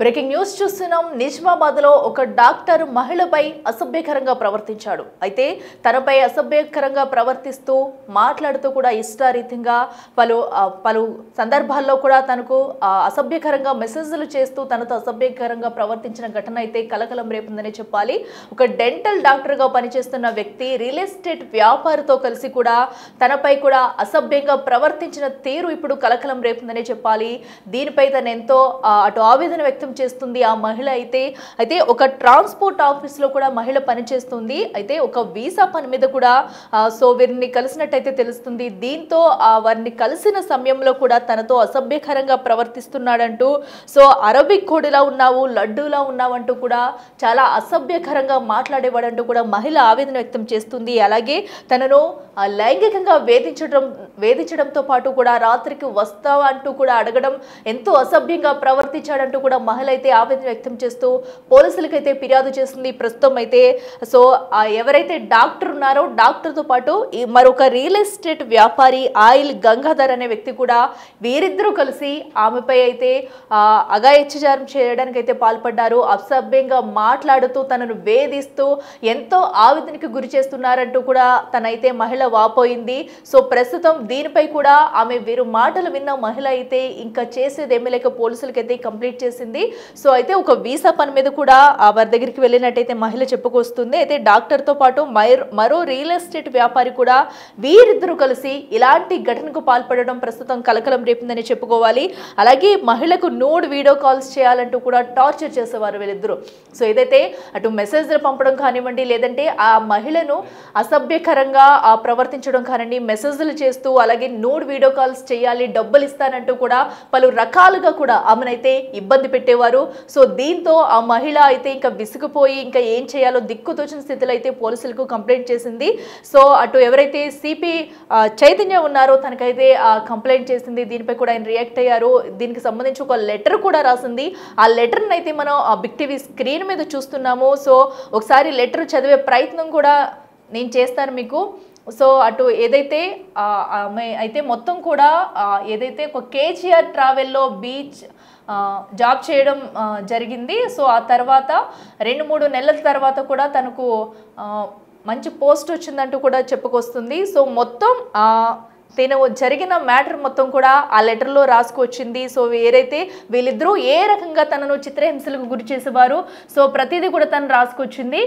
Breaking news చూస్తున్నాం. నిజామాబాద్ లో ఒక డాక్టర్ మహిళపై అసభ్యకరంగా ప్రవర్తించాడు. అయితే తనపై అసభ్యకరంగా ప్రవర్తిస్తూ మాట్లాడుతూ కూడా ఇష్టారీతంగా పలు సందర్భాల్లో కూడా తనకు అసభ్యకరంగా మెసేజ్లు చేస్తూ తనతో అసభ్యకరంగా ప్రవర్తించిన ఘటన అయితే కలకలం రేపుందని చెప్పాలి. ఒక డెంటల్ డాక్టర్ గా పనిచేస్తున్న వ్యక్తి రియల్ ఎస్టేట్ వ్యాపారితో కలిసి కూడా తనపై కూడా అసభ్యంగా ప్రవర్తించిన తీరు ఇప్పుడు కలకలం రేపుందని చెప్పాలి. దీనిపై తను ఎంతో అటు ఆవేదన వ్యక్తం చేస్తుంది ఆ మహిళ. అయితే ఒక ట్రాన్స్పోర్ట్ ఆఫీస్ లో కూడా మహిళ పనిచేస్తుంది. అయితే ఒక వీసా పని మీద కూడా సో వీరిని కలిసినట్టయితే తెలుస్తుంది. దీంతో వారిని కలిసిన సమయంలో కూడా తనతో అసభ్యకరంగా ప్రవర్తిస్తున్నాడంటూ, సో అరబిక్ కోడిలా ఉన్నావు, లడ్డూలా ఉన్నావు అంటూ కూడా చాలా అసభ్యకరంగా మాట్లాడేవాడంటూ కూడా మహిళ ఆవేదన వ్యక్తం చేస్తుంది. అలాగే తనను లైంగికంగా వేధించడంతో పాటు కూడా రాత్రికి వస్తావా అంటూ కూడా అడగడం, ఎంతో అసభ్యంగా ప్రవర్తించాడంటూ కూడా మహిళ అయితే ఆవేదన వ్యక్తం చేస్తూ పోలీసులకైతే ఫిర్యాదు చేస్తుంది. ప్రస్తుతం అయితే సో ఎవరైతే డాక్టర్ ఉన్నారో డాక్టర్తో పాటు మరొక రియల్ ఎస్టేట్ వ్యాపారి ఆయిల్ గంగాధర్ అనే వ్యక్తి కూడా వీరిద్దరూ కలిసి ఆమెపై అయితే అఘాయిత్యాచారం చేయడానికి అయితే పాల్పడ్డారు. అసభ్యంగా మాట్లాడుతూ తనను వేధిస్తూ ఎంతో ఆవేదనకు గురి చేస్తున్నారంటూ కూడా తనైతే మహిళ వాపోయింది. సో ప్రస్తుతం దీనిపై కూడా వీరు మాటలు విన్న మహిళ అయితే ఇంకా చేసేది ఏమీ లేక పోలీసులకైతే కంప్లీట్ చేసింది. సో అయితే ఒక వీసా పని మీద కూడా వారి దగ్గరికి వెళ్ళినట్టయితే మహిళ చెప్పుకొస్తుంది. అయితే డాక్టర్తో పాటు మరో రియల్ ఎస్టేట్ వ్యాపారి కూడా వీరిద్దరూ కలిసి ఇలాంటి ఘటనకు పాల్పడడం ప్రస్తుతం కలకలం రేపిందని చెప్పుకోవాలి. అలాగే మహిళకు నూడ్ వీడియో కాల్స్ చేయాలంటూ కూడా టార్చర్ చేసేవారు వీళ్ళిద్దరూ. సో ఏదైతే అటు మెసేజ్లు పంపడం కానివ్వండి, లేదంటే ఆ మహిళను అసభ్యకరంగా ప్రవర్తించడం కానివ్వండి, మెసేజ్లు చేస్తూ అలాగే నూడ్ వీడియో కాల్స్ చేయాలి, డబ్బులు ఇస్తానంటూ కూడా పలు రకాలుగా కూడా ఆమెనైతే ఇబ్బంది పెట్టేవారు. సో దీంతో ఆ మహిళ అయితే ఇంకా విసిగిపోయి ఇంకా ఏం చేయాలో దిక్కుతోచిన స్థితిలో అయితే పోలీసులకు కంప్లైంట్ చేసింది. సో అటు ఎవరైతే సిపి చైతన్య ఉన్నారో తనకైతే కంప్లైంట్ చేసింది. దీనిపై కూడా ఆయన రియాక్ట్ అయ్యారు. దీనికి సంబంధించి ఒక లెటర్ కూడా రాసింది. ఆ లెటర్ని అయితే మనం బిగ్ టీవీ స్క్రీన్ మీద చూస్తున్నాము. సో ఒకసారి లెటర్ చదివే ప్రయత్నం కూడా నేను చేస్తాను మీకు. సో అటు ఏదైతే ఆమె అయితే మొత్తం కూడా ఏదైతే ఒక కేజీఆర్ ట్రావెల్లో బీచ్ జాబ్ చేయడం జరిగింది. సో ఆ తర్వాత 2-3 నెలల తర్వాత కూడా తనకు మంచి పోస్ట్ వచ్చిందంటూ కూడా చెప్పుకొస్తుంది. సో మొత్తం తను జరిగిన మ్యాటర్ మొత్తం కూడా ఆ లెటర్లో రాసుకొచ్చింది. సో ఏదైతే వీళ్ళిద్దరూ ఏ రకంగా తనను చిత్రహింసలకు గురి చేసేవారు, సో ప్రతిదీ కూడా తను రాసుకొచ్చింది.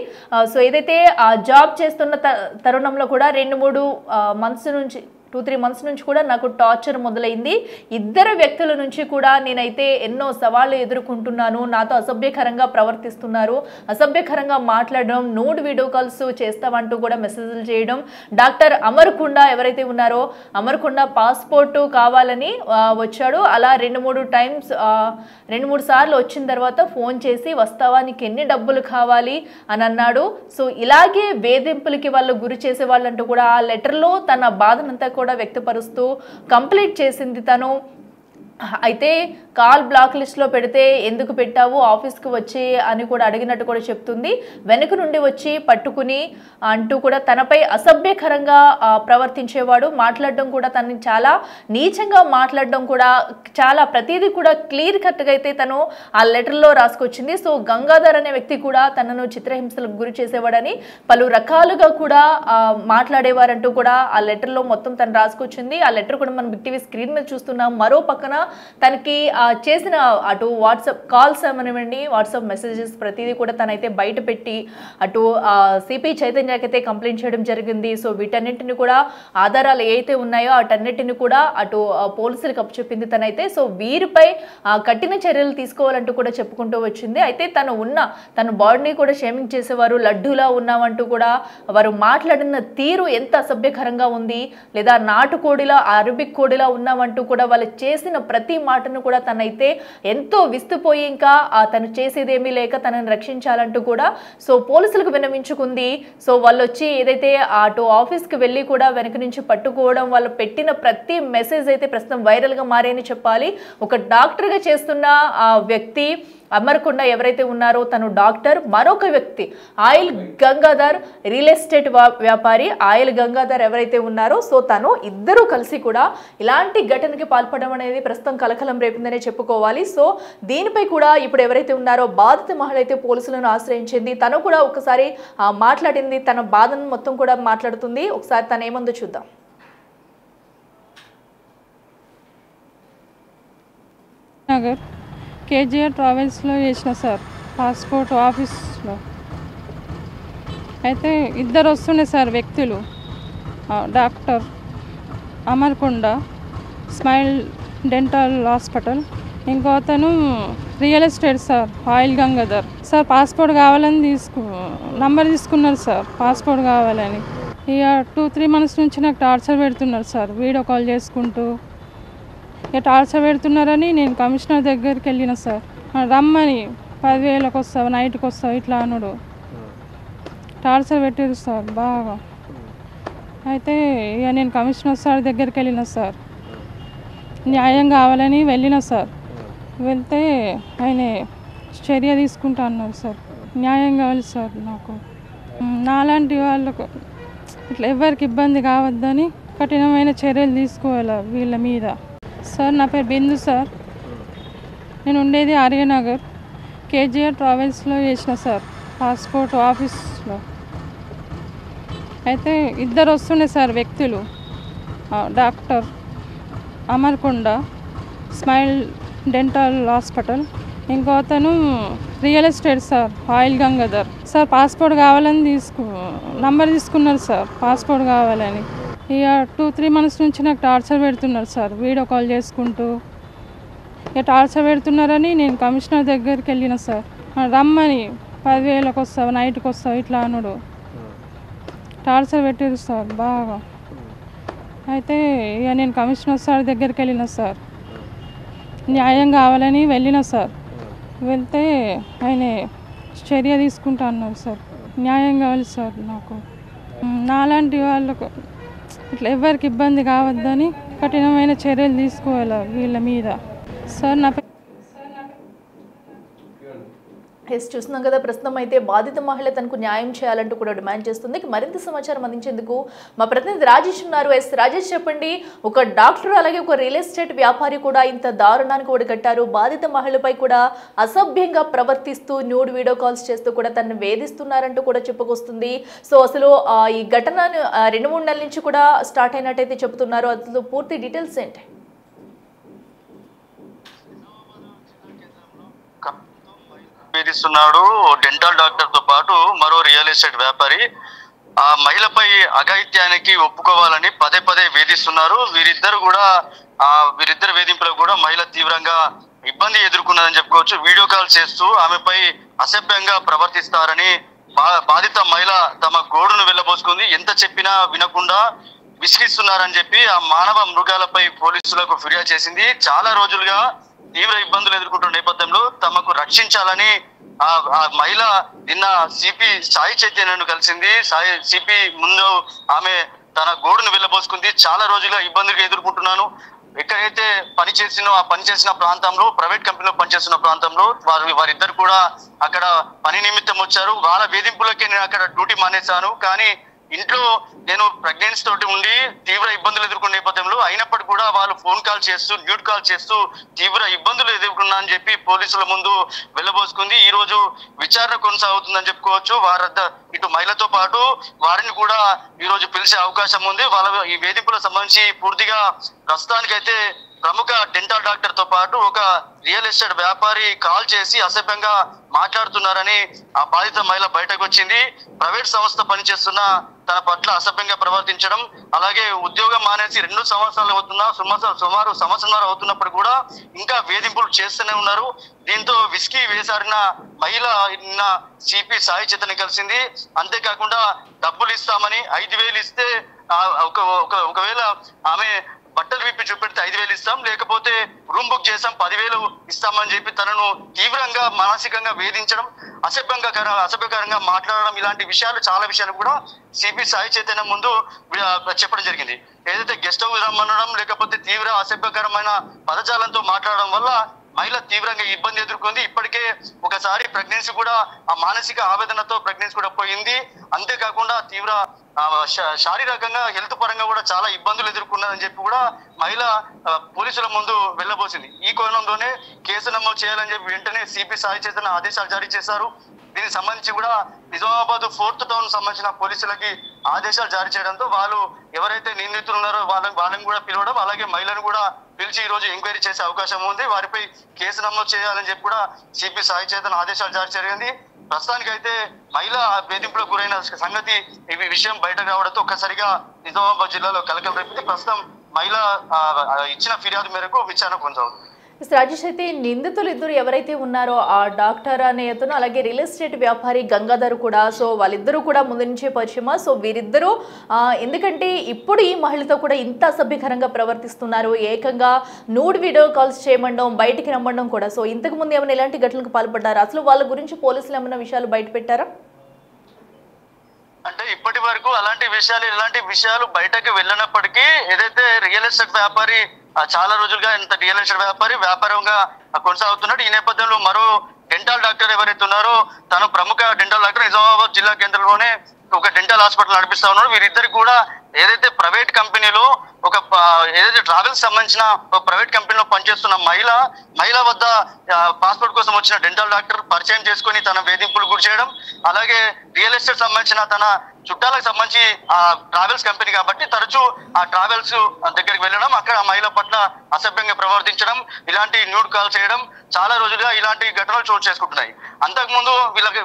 సో ఏదైతే జాబ్ చేస్తున్న తరుణంలో కూడా 2-3 మంత్స్ నుంచి 2-3 మంత్స్ నుంచి కూడా నాకు టార్చర్ మొదలైంది. ఇద్దరు వ్యక్తుల నుంచి కూడా నేనైతే ఎన్నో సవాళ్ళు ఎదుర్కొంటున్నాను. నాతో అసభ్యకరంగా ప్రవర్తిస్తున్నారు, అసభ్యకరంగా మాట్లాడడం, నూడ్ వీడియో కాల్స్ చేస్తామంటూ కూడా మెసేజ్లు చేయడం. డాక్టర్ అమర్కొండ ఎవరైతే ఉన్నారో అమర్కొండ పాస్పోర్టు కావాలని వచ్చాడు. అలా 2-3 సార్లు వచ్చిన తర్వాత ఫోన్ చేసి వస్తావా, నీకు ఎన్ని డబ్బులు కావాలి అని అన్నాడు. సో ఇలాగే వేధింపులకి వాళ్ళు గురి చేసే వాళ్ళంటూ కూడా ఆ లెటర్లో తన బాధనంతా కూడా వ్యక్తపరుస్తూ కంప్లీట్ చేసింది తను. అయితే కాల్ బ్లాక్ లిస్ట్లో పెడితే ఎందుకు పెట్టావు, ఆఫీస్కి వచ్చి అని కూడా అడిగినట్టు కూడా చెప్తుంది. వెనుక నుండి వచ్చి పట్టుకుని అంటూ కూడా తనపై అసభ్యకరంగా ప్రవర్తించేవాడు. మాట్లాడడం కూడా తనని చాలా నీచంగా మాట్లాడడం కూడా చాలా ప్రతిదీ కూడా క్లియర్ కట్గా అయితే తను ఆ లెటర్లో రాసుకొచ్చింది. సో గంగాధర్ అనే వ్యక్తి కూడా తనను చిత్రహింసలకు గురి చేసేవాడని పలు రకాలుగా కూడా మాట్లాడేవారంటూ కూడా ఆ లెటర్లో మొత్తం తను రాసుకొచ్చింది. ఆ లెటర్ కూడా మనం బిగ్ టీవీ స్క్రీన్ మీద చూస్తున్నాం. మరో పక్కన తనకి చేసిన అటు వాట్సాప్ కాల్స్ ఏమనివ్వండి, వాట్సాప్ మెసేజెస్ ప్రతిదీ కూడా తనైతే బయట పెట్టి అటు సిపి చైతన్యకైతే కంప్లైంట్ చేయడం జరిగింది. సో వీటన్నింటిని కూడా ఆధారాలు ఏవైతే ఉన్నాయో వాటన్నిటిని కూడా అటు పోలీసులకు అప్పచెప్పింది తనైతే. సో వీరిపై కఠిన చర్యలు తీసుకోవాలంటూ కూడా చెప్పుకుంటూ వచ్చింది. అయితే తన బాడీని కూడా షేమింగ్ చేసేవారు, లడ్డూలా ఉన్నామంటూ కూడా వారు మాట్లాడిన తీరు ఎంత అసభ్యకరంగా ఉంది, లేదా నాటుకోడిలా అరబిక్ కోడిలా ఉన్నామంటూ కూడా వాళ్ళు చేసిన ప్రతి మాటను కూడా తనైతే ఎంతో విస్తుపోయి ఇంకా తను చేసేదేమీ లేక తనని రక్షించాలంటూ కూడా సో పోలీసులకు విన్నవించుకుంది. సో వాళ్ళు వచ్చి ఏదైతే అటు ఆఫీస్కి వెళ్ళి కూడా వెనక నుంచి పట్టుకోవడం, వాళ్ళు పెట్టిన ప్రతి మెసేజ్ అయితే ప్రస్తుతం వైరల్గా మారేని చెప్పాలి. ఒక డాక్టర్గా చేస్తున్న వ్యక్తి అమర్కొండ ఎవరైతే ఉన్నారో తను డాక్టర్, మరొక వ్యక్తి ఆయిల్ గంగాధర్ రియల్ ఎస్టేట్ వ్యాపారి. ఆయిల్ గంగాధర్ ఎవరైతే ఉన్నారో సో తను ఇద్దరు కలిసి కూడా ఇలాంటి ఘటనకి పాల్పడడం అనేది ప్రస్తుతం కలకలం రేపిందనే చెప్పుకోవాలి. సో దీనిపై కూడా ఇప్పుడు ఎవరైతే ఉన్నారో బాధిత మహిళ అయితే పోలీసులను ఆశ్రయించింది. తను కూడా ఒకసారి మాట్లాడింది, తన బాధను మొత్తం కూడా మాట్లాడుతుంది. ఒకసారి తను ఏముందో చూద్దాం. నగర్ కేజీఆర్ ట్రావెల్స్లో చేసిన సార్, పాస్పోర్ట్ ఆఫీస్లో అయితే ఇద్దరు వస్తుండే సార్ వ్యక్తులు. డాక్టర్ అమర్కొండ స్మైల్ డెంటల్ హాస్పిటల్, ఇంకో అతను real estate sir oil Gangadhar. Sir passport కావాలని నంబర్ తీసుకున్నారు సార్, పాస్పోర్ట్ కావాలని. ఇక 2-3 months నుంచి నాకు టార్చర్ పెడుతున్నారు సార్, వీడియో కాల్ చేసుకుంటూ. ఇక టార్చర్ పెడుతున్నారని నేను కమిషనర్ దగ్గరికి వెళ్ళిన సార్. రమ్మని 10,000కి వస్తావు, నైట్కి వస్తావు ఇట్లా అనుడు టార్చర్ పెట్టారు సార్ బాగా. అయితే ఇక నేను కమిషనర్ సార్ దగ్గరికి వెళ్ళిన సార్, న్యాయం కావాలని వెళ్ళిన సార్. వెళ్తే ఆయన చర్య తీసుకుంటా అన్నారు సార్. న్యాయం కావాలి సార్ నాకు. నాలాంటి వాళ్ళకు ఇట్లా ఎవరికి ఇబ్బంది కావద్దని కఠినమైన చర్యలు తీసుకోవాలి వీళ్ళ మీద. సార్ నా పేరు బిందు సార్, నేను ఉండేది ఆర్యనగర్ కేజీఆర్ ట్రావెల్స్లో చేసిన సార్, పాస్పోర్ట్ ఆఫీస్లో. అయితే ఇద్దరు వస్తుండే సార్ వ్యక్తులు. డాక్టర్ అమర్కొండ స్మైల్ డెంటల్ హాస్పిటల్, ఇంకో అతను real estate sir oil Gangadhar. Sir passport కావాలని నంబర్ తీసుకున్నారు సార్, పాస్పోర్ట్ కావాలని. ఇక 2-3 months నుంచి నాకు టార్చర్ పెడుతున్నారు సార్, వీడియో కాల్ చేసుకుంటూ. ఇక టార్చర్ పెడుతున్నారని నేను కమిషనర్ దగ్గరికి వెళ్ళిన సార్. రమ్మని 10,000కి వస్తావు, నైట్కి వస్తావు ఇట్లా అనుడు టార్చర్ పెట్టారు సార్ బాగా. అయితే ఇక నేను కమిషనర్ సార్ దగ్గరికి వెళ్ళిన సార్, న్యాయం కావాలని వెళ్ళిన సార్. వెళ్తే ఆయన చర్య తీసుకుంటా అన్నారు సార్. న్యాయం కావాలి సార్ నాకు. నాలాంటి వాళ్ళకు ఇట్లా ఎవరికి ఇబ్బంది కావద్దని కఠినమైన చర్యలు తీసుకోవాలి వీళ్ళ మీద. సార్ నా చూస్తున్నాం కదా, ప్రస్తుతం అయితే బాధిత మహిళ తనకు న్యాయం చేయాలంటూ కూడా డిమాండ్ చేస్తుంది. మరింత సమాచారం అందించేందుకు మా ప్రతినిధి రాజేష్ ఉన్నారు. రాజేష్ చెప్పండి, ఒక డాక్టర్ అలాగే ఒక రియల్ ఎస్టేట్ వ్యాపారి కూడా ఇంత దారుణానికి ఒడిగట్టారు. బాధిత మహిళపై కూడా అసభ్యంగా ప్రవర్తిస్తూ న్యూడ్ వీడియో కాల్స్ చేస్తూ కూడా తనను వేధిస్తున్నారంటూ కూడా చెప్పుకొస్తుంది. సో అసలు ఈ ఘటన 2-3 నెలల నుంచి కూడా స్టార్ట్ అయినట్టయితే చెబుతున్నారు. అసలు పూర్తి డీటెయిల్స్ ఏంటి? వేధిస్తున్నాడు డెంటల్ డాక్టర్ తో పాటు మరో రియల్ ఎస్టేట్ వ్యాపారి. ఆ మహిళపై అఘాయిత్యానికి ఒప్పుకోవాలని పదే వేధిస్తున్నారు. వీరిద్దరు వేధింపులకు కూడా మహిళ తీవ్రంగా ఇబ్బంది ఎదుర్కొన్నదని చెప్పుకోవచ్చు. వీడియో కాల్ చేస్తూ ఆమెపై అసభ్యంగా ప్రవర్తిస్తారని బాధిత మహిళ తమ గోడును వెళ్ళబోసుకుంది. ఎంత చెప్పినా వినకుండా విసిగిస్తున్నారని చెప్పి ఆ మానవ మృగాలపై పోలీసులకు ఫిర్యాదు చేసింది. చాలా రోజులుగా తీవ్ర ఇబ్బందులు ఎదుర్కొంటున్న నేపథ్యంలో తమకు రక్షించాలని ఆ మహిళ నిన్న సిపి సాయి చైతన్యను కలిసింది. సిపి ముందు ఆమె తన గోడును వెళ్ళబోసుకుంది. చాలా రోజులుగా ఇబ్బందులు ఎదుర్కొంటున్నాను, ఎక్కడైతే పనిచేసిన ప్రాంతంలో ప్రైవేట్ కంపెనీలో పనిచేస్తున్న ప్రాంతంలో వారిద్దరు కూడా అక్కడ పని నిమిత్తం వచ్చారు. వాళ్ళ వేధింపులకే నేను అక్కడ డ్యూటీ మానేశాను. కానీ ఇంట్లో నేను ప్రెగ్నెన్సీ తోటి ఉండి తీవ్ర ఇబ్బందులు ఎదుర్కొన్న నేపథ్యంలో అయినప్పటికీ కూడా వాళ్ళు ఫోన్ కాల్ చేస్తూ న్యూడ్ కాల్ చేస్తూ తీవ్ర ఇబ్బందులు ఎదుర్కొన్నా అని చెప్పి పోలీసుల ముందు వెళ్ళబోసుకుంది. ఈ రోజు విచారణ కొనసాగుతుందని చెప్పుకోవచ్చు. ఇటు మహిళతో పాటు వారిని కూడా ఈ రోజు పిలిచే అవకాశం ఉంది. వాళ్ళ ఈ వేధింపులకు సంబంధించి పూర్తిగా ప్రస్తుతానికైతే ప్రముఖ డెంటల్ డాక్టర్ తో పాటు ఒక రియల్ ఎస్టేట్ వ్యాపారి కాల్ చేసి అసభ్యంగా మాట్లాడుతున్నారని ఆ బాధిత మహిళ బయటకు వచ్చింది. ప్రైవేట్ సంస్థ పనిచేస్తున్న తన పట్ల అసభ్యంగా ప్రవర్తించడం, అలాగే ఉద్యోగం మానేసి 2 సంవత్సరాలు అవుతున్నా సుమారు సంవత్సరాలు అవుతున్నప్పుడు కూడా ఇంకా వేధింపులు చేస్తూనే ఉన్నారు. దీంతో విసిగి వేసారిన మహిళ నిన్న సిపి సాయి చైతన్య కలిసింది. అంతేకాకుండా డబ్బులు ఇస్తామని 5,000 ఇస్తే ఒకవేళ ఆమె బట్టలు విప్పి చూపెడితే 5,000 ఇస్తాం, లేకపోతే రూమ్ బుక్ చేస్తాం 10,000 ఇస్తామని చెప్పి తనను తీవ్రంగా మానసికంగా వేధించడం, అసభ్యకరంగా మాట్లాడడం, ఇలాంటి చాలా విషయాలు కూడా సిపి సాయి చైతన్య ముందు చెప్పడం జరిగింది. ఏదైతే గెస్ట్ హౌస్ రమ్మనడం లేకపోతే తీవ్ర అసభ్యకరమైన పదజాలంతో మాట్లాడడం వల్ల మహిళ తీవ్రంగా ఇబ్బంది ఎదుర్కొంది. ఇప్పటికే ఒకసారి ప్రెగ్నెన్సీ కూడా ఆ మానసిక ఆవేదనతో ప్రెగ్నెన్సీ కూడా పోయింది. అంతేకాకుండా తీవ్ర శారీరకంగా హెల్త్ పరంగా కూడా చాలా ఇబ్బందులు ఎదుర్కొన్నదని చెప్పి కూడా మహిళ పోలీసుల ముందు వెళ్ళబోసింది. ఈ కోణంలోనే కేసు నమోదు చేయాలని చెప్పి వెంటనే సిపి సాయి చైతన్య ఆదేశాలు జారీ చేశారు. దీనికి సంబంధించి కూడా నిజామాబాద్ 4th టౌన్ సంబంధించిన పోలీసులకి ఆదేశాలు జారీ చేయడంతో వాళ్ళు ఎవరైతే నిందితులు ఉన్నారో వాళ్ళని కూడా పిలవడం, అలాగే మహిళను కూడా పిలిచి ఈ రోజు ఎంక్వైరీ చేసే అవకాశం ఉంది. వారిపై కేసు నమోదు చేయాలని చెప్పి కూడా సిపి సాయి చైతన్య ఆదేశాలు జారీ జరిగింది. ప్రస్తుతానికి అయితే మహిళ వేధింపులకు గురైన సంగతి ఈ విషయం బయటకు రావడంతో ఒక్కసారిగా నిజామాబాద్ జిల్లాలో కలకలం రేపింది. ప్రస్తుతం మహిళ ఇచ్చిన ఫిర్యాదు మేరకు విచారణ కొనసాగుతుంది. రాజేష్, అయితే నిందితులు ఇద్దరు ఎవరైతే ఉన్నారో ఆ డాక్టర్ అనే అతను, అలాగే రియల్ ఎస్టేట్ వ్యాపారి గంగాధర్ కూడా, సో వాళ్ళిద్దరూ కూడా ముందు నుంచే పరిచయమా? సో వీరిద్దరూ ఎందుకంటే ఇప్పుడు ఈ మహిళతో కూడా ఇంత అసభ్యకరంగా ప్రవర్తిస్తున్నారు, ఏకంగా నూడ్ వీడియో కాల్స్ చేయమండం, బయటికి రమ్మడం కూడా. సో ఇంతకు ముందు ఏమైనా ఇలాంటి ఘటనలకు పాల్పడ్డారు? అసలు వాళ్ళ గురించి పోలీసులు ఏమైనా విషయాలు బయట పెట్టారా? అంటే ఇప్పటి వరకు ఇలాంటి విషయాలు బయటకు వెళ్ళినప్పటికీ ఏదైతే రియల్ ఎస్టేట్ వ్యాపారి చాలా రోజులుగా ఇంత రియల్ ఎస్టేట్ వ్యాపారంగా కొనసాగుతున్నాడు. ఈ నేపథ్యంలో మరో డెంటల్ డాక్టర్ ఎవరైతే ఉన్నారో తను ప్రముఖ డెంటల్ డాక్టర్ నిజామాబాద్ జిల్లా కేంద్రంలోనే ఒక డెంటల్ హాస్పిటల్ నడిపిస్తా ఉన్నారు. వీరిద్దరికి కూడా ఏదైతే ప్రైవేట్ కంపెనీలో ఏదైతే ట్రావెల్స్ సంబంధించిన ప్రైవేట్ కంపెనీలో పనిచేస్తున్న మహిళ వద్ద పాస్పోర్ట్ కోసం వచ్చిన డెంటల్ డాక్టర్ పరిచయం చేసుకుని తన వేధింపులు గురి చేయడం, అలాగే రియల్ ఎస్టేట్ సంబంధించిన తన చుట్టాలకు సంబంధించి ఆ ట్రావెల్స్ కంపెనీ కాబట్టి తరచూ ఆ ట్రావెల్స్ దగ్గరికి వెళ్ళడం, అక్కడ ఆ మహిళ పట్ల అసభ్యంగా ప్రవర్తించడం, ఇలాంటి న్యూడ్ కాల్ చేయడం చాలా రోజులుగా ఇలాంటి ఘటనలు చోటు చేసుకుంటున్నాయి. అంతకుముందు వీళ్ళకి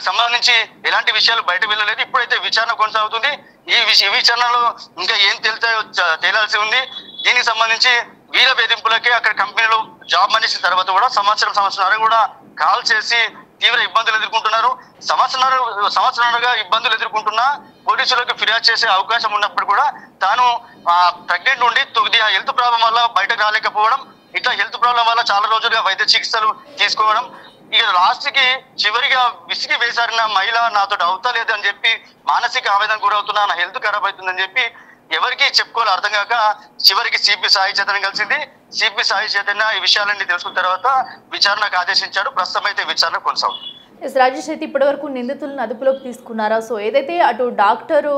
సంబంధించి ఎలాంటి విషయాలు బయట వెళ్ళలేదు. ఇప్పుడైతే విచారణ కొనసాగుతుంది. ఈ విచారణలో ఇంకా ఏం తేలాల్సి ఉంది. దీనికి సంబంధించి వీళ్ళ వేధింపులకే అక్కడ కంపెనీలో జాబ్ మనిషి తర్వాత కూడా సంవత్సరం కూడా కాల్ చేసి తీవ్ర ఇబ్బందులు ఎదుర్కొంటున్నారు. సంవత్సరాలుగా ఇబ్బందులు ఎదుర్కొంటున్నా పోలీసులకు ఫిర్యాదు చేసే అవకాశం ఉన్నప్పుడు కూడా తాను ప్రెగ్నెంట్ ఉండి కొద్దిగా హెల్త్ ప్రాబ్లం వల్ల బయటకు రాలేకపోవడం, ఇట్లా హెల్త్ ప్రాబ్లం వల్ల చాలా రోజులుగా వైద్య చికిత్సలు తీసుకోవడం, ఇక లాస్ట్ కి చివరిగా విసిగి వేసారిన మహిళ నాతో అవుతలేదు అని చెప్పి మానసిక ఆవేదన గురవుతున్నా, నా హెల్త్ ఖరాబ్ అవుతుందని చెప్పి ఎవరికి చెప్పుకోవాలి అర్థం కాక చివరికి సిపి సాయి చైతన్య కలిసింది. సిపి సాయి చైతన్య ఈ విషయాలన్నీ తెలుసుకున్న తర్వాత విచారణకు ఆదేశించాడు. ప్రస్తుతం అయితే విచారణ కొనసాగుతుంది. రాజేష్, అయితే ఇప్పటి వరకు నిందితులను అదుపులోకి తీసుకున్నారా? సో ఏదైతే అటు డాక్టరు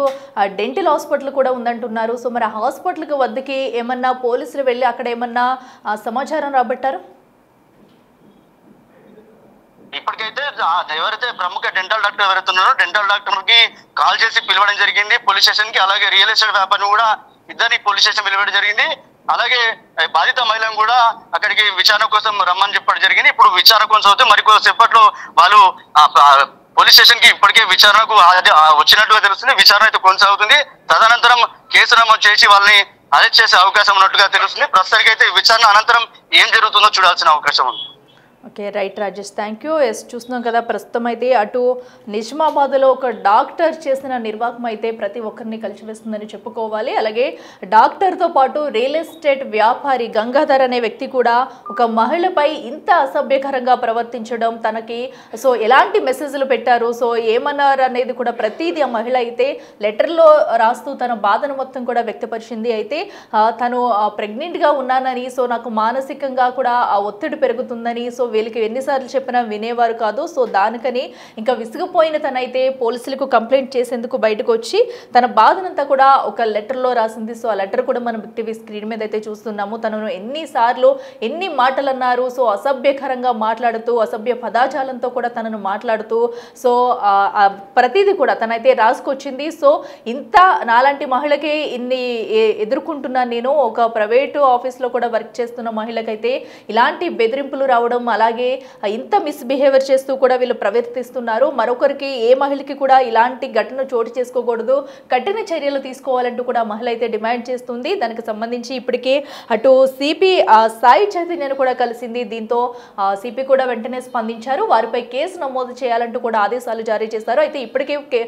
డెంటల్ హాస్పిటల్ కూడా ఉందంటున్నారు, సో మరి హాస్పిటల్కి వద్దకి ఏమన్నా పోలీసులు వెళ్ళి అక్కడ ఏమన్నా సమాచారం రాబట్టారు? ఇప్పటికైతే ఎవరైతే ప్రముఖ డెంటల్ డాక్టర్ ఎవరైతే ఉన్నారో డెంటల్ డాక్టర్ కి కాల్ చేసి పిలవడం జరిగింది పోలీస్ స్టేషన్ కి. అలాగే రియల్ ఎస్టేట్ వ్యాపారిని కూడా ఇద్దరిని పోలీస్ స్టేషన్ పిలవడం జరిగింది. అలాగే బాధిత మహిళను కూడా అక్కడికి విచారణ కోసం రమ్మని చెప్పడం జరిగింది. ఇప్పుడు విచారణ కొనసాగుతూ మరికొద్దిసేపట్లో వాళ్ళు పోలీస్ స్టేషన్ కి ఇప్పటికే విచారణకు వచ్చినట్టుగా తెలుస్తుంది. విచారణ అయితే కొనసాగుతుంది. తదనంతరం కేసు నమోదు చేసి వాళ్ళని అరెస్ట్ చేసే అవకాశం ఉన్నట్టుగా తెలుస్తుంది. ప్రస్తుతానికి అయితే విచారణ అనంతరం ఏం జరుగుతుందో చూడాల్సిన అవకాశం ఉంది. Okay, right Rajesh, thank you. చూస్తున్నాం కదా, ప్రస్తుతం అయితే అటు నిజామాబాద్లో ఒక డాక్టర్ చేసిన నిర్వాహకం అయితే ప్రతి ఒక్కరిని కలిసివేస్తుందని చెప్పుకోవాలి. అలాగే డాక్టర్తో పాటు రియల్ ఎస్టేట్ వ్యాపారి గంగాధర్ అనే వ్యక్తి కూడా ఒక మహిళపై ఇంత అసభ్యకరంగా ప్రవర్తించడం, తనకి సో ఎలాంటి మెసేజ్లు పెట్టారు, సో ఏమన్నారు అనేది కూడా ప్రతిదీ ఆ మహిళ అయితే లెటర్లో రాస్తూ తన బాధను మొత్తం కూడా వ్యక్తపరిచింది. అయితే తను ప్రెగ్నెంట్గా ఉన్నానని, సో నాకు మానసికంగా కూడా ఆ ఒత్తిడి పెరుగుతుందని, సో వీళ్ళకి ఎన్నిసార్లు చెప్పినా వినేవారు కాదు. సో దానికని ఇంకా విసిగిపోయిన తనైతే పోలీసులకు కంప్లైంట్ చేసేందుకు బయటకు వచ్చి తన బాధనంతా కూడా ఒక లెటర్లో రాసింది. సో ఆ లెటర్ కూడా మనం టీవీ స్క్రీన్ మీద అయితే చూస్తున్నాము. తనను ఎన్నిసార్లు ఎన్ని మాటలు అన్నారు, సో అసభ్యకరంగా మాట్లాడుతూ అసభ్య పదాజాలంతో కూడా తనను మాట్లాడుతూ సో ప్రతిదీ కూడా తనైతే రాసుకొచ్చింది. సో ఇంత నాలాంటి మహిళకి ఇన్ని ఎదుర్కొంటున్నాను నేను, ఒక ప్రైవేటు ఆఫీస్లో కూడా వర్క్ చేస్తున్న మహిళకైతే ఇలాంటి బెదిరింపులు రావడం, అలాగే ఇంత మిస్బిహేవియర్ చేస్తూ కూడా వీళ్ళు ప్రవర్తిస్తున్నారు. మరొకరికి ఏ మహిళకి కూడా ఇలాంటి ఘటన చోటు చేసుకోకూడదు, కఠిన చర్యలు తీసుకోవాలంటూ కూడా మహిళ అయితే డిమాండ్ చేస్తుంది. దానికి సంబంధించి ఇప్పటికే అటు సిపి సాయి చైతన్యను కూడా కలిసింది. దీంతో సిపి కూడా వెంటనే స్పందించారు. వారిపై కేసు నమోదు చేయాలంటూ కూడా ఆదేశాలు జారీ చేశారు. అయితే ఇప్పటికే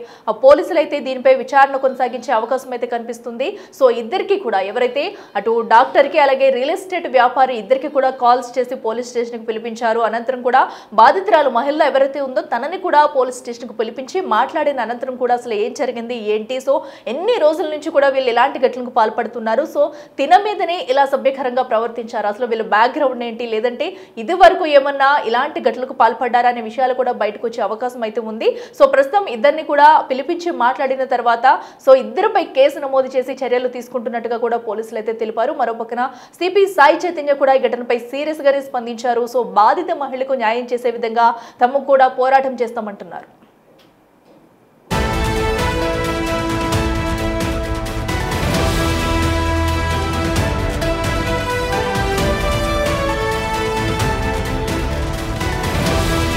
పోలీసులు అయితే దీనిపై విచారణ కొనసాగించే అవకాశం అయితే కనిపిస్తుంది. సో ఇద్దరికి కూడా ఎవరైతే అటు డాక్టర్కి అలాగే రియల్ ఎస్టేట్ వ్యాపారి ఇద్దరికి కూడా కాల్స్ చేసి పోలీస్ స్టేషన్కి పిలిపించారు. ప్రవర్తించారు. అనంతరం కూడా బాధితురాలు మహిళ ఎవరైతే ఉందో తనని కూడా పోలీస్ స్టేషన్ కు పిలిపించి మాట్లాడిన అనంతరం కూడా అసలు ఏం జరిగింది ఏంటి, సో ఎన్ని రోజుల నుంచి కూడా వీళ్ళు ఇలాంటి ఘటనలకు పాల్పడుతున్నారు, సో తిన మీదనే ఇలా సభ్యకరంగా ప్రవర్తించారు, అసలు వీళ్ళ బ్యాక్గ్రౌండ్ ఏంటి, లేదంటే ఇది వరకు ఏమన్నా ఇలాంటి ఘటనలకు పాల్పడ్డారా అనే విషయాలు కూడా బయటకు వచ్చే అవకాశం అయితే ఉంది. సో ప్రస్తుతం ఇద్దరిని కూడా పిలిపించి మాట్లాడిన తర్వాత సో ఇద్దరిపై కేసు నమోదు చేసి చర్యలు తీసుకుంటున్నట్టుగా కూడా పోలీసులు అయితే తెలిపారు. మరోపక్కన సిపి సాయి చైతన్య కూడా ఈ ఘటనపై సీరియస్ గానే స్పందించారు. సో బాధిత మహిళకు న్యాయం చేసే విధంగా తమకు కూడా పోరాటం చేస్తామంటున్నారు.